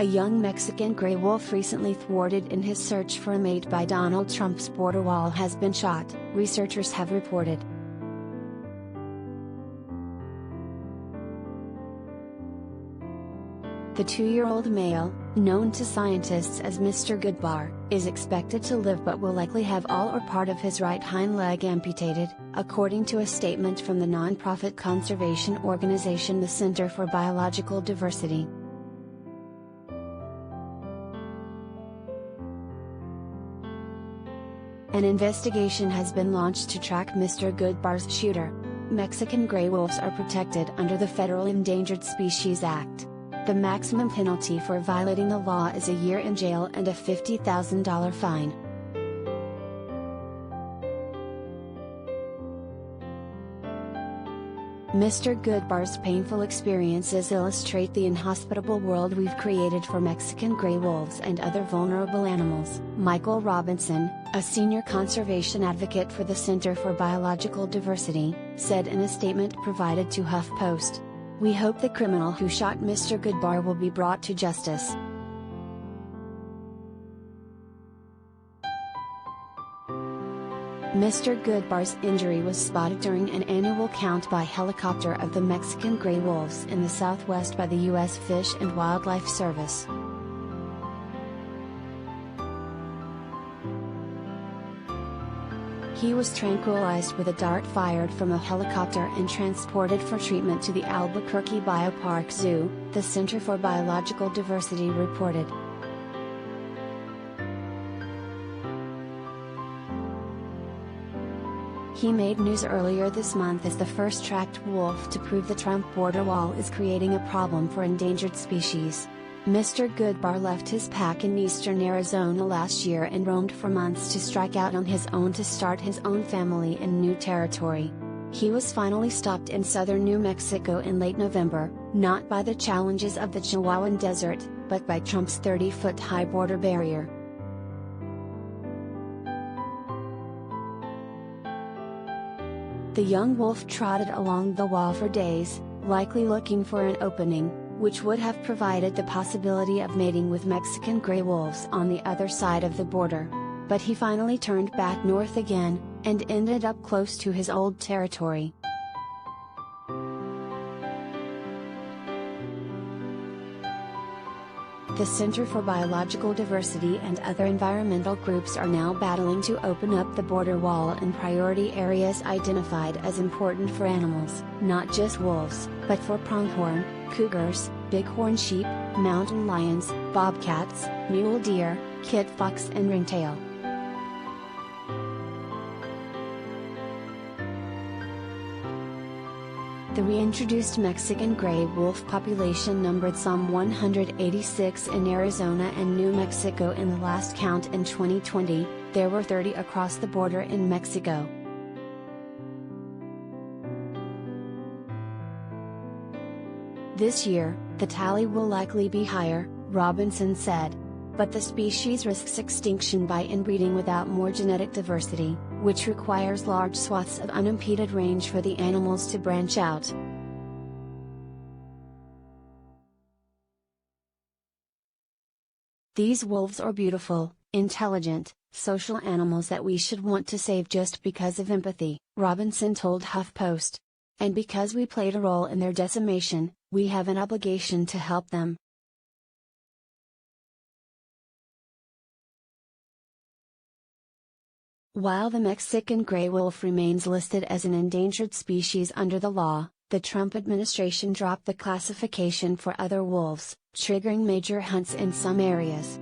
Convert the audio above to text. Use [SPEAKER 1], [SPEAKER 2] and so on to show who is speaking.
[SPEAKER 1] A young Mexican gray wolf recently thwarted in his search for a mate by Donald Trump's border wall has been shot, researchers have reported. The 2-year-old male, known to scientists as Mr. Goodbar, is expected to live but will likely have all or part of his right hind leg amputated, according to a statement from the non-profit conservation organization the Center for Biological Diversity. An investigation has been launched to track Mr. Goodbar's shooter. Mexican gray wolves are protected under the Federal Endangered Species Act. The maximum penalty for violating the law is a year in jail and a $50,000 fine. Mr. Goodbar's painful experiences illustrate the inhospitable world we've created for Mexican gray wolves and other vulnerable animals. Michael Robinson, a senior conservation advocate for the Center for Biological Diversity, said in a statement provided to HuffPost. "We hope the criminal who shot Mr. Goodbar will be brought to justice." Mr. Goodbar's injury was spotted during an annual count by helicopter of the Mexican gray wolves in the southwest by the U.S. Fish and Wildlife Service. He was tranquilized with a dart fired from a helicopter and transported for treatment to the Albuquerque Biopark Zoo, the Center for Biological Diversity reported. He made news earlier this month as the first tracked wolf to prove the Trump border wall is creating a problem for endangered species. Mr. Goodbar left his pack in eastern Arizona last year and roamed for months to strike out on his own to start his own family in new territory. He was finally stopped in southern New Mexico in late November, not by the challenges of the Chihuahuan Desert, but by Trump's 30-foot-high border barrier. The young wolf trotted along the wall for days, likely looking for an opening, which would have provided the possibility of mating with Mexican gray wolves on the other side of the border. But he finally turned back north again, and ended up close to his old territory. The Center for Biological Diversity and other environmental groups are now battling to open up the border wall in priority areas identified as important for animals, not just wolves, but for pronghorn, cougars, bighorn sheep, mountain lions, bobcats, mule deer, kit fox and ringtail. The reintroduced Mexican gray wolf population numbered some 186 in Arizona and New Mexico in the last count in 2020, there were 30 across the border in Mexico. This year, the tally will likely be higher, Robinson said. But the species risks extinction by inbreeding without more genetic diversity, which requires large swaths of unimpeded range for the animals to branch out. These wolves are beautiful, intelligent, social animals that we should want to save just because of empathy, Robinson told HuffPost. And because we played a role in their decimation, we have an obligation to help them. While the Mexican gray wolf remains listed as an endangered species under the law, the Trump administration dropped the classification for other wolves, triggering major hunts in some areas.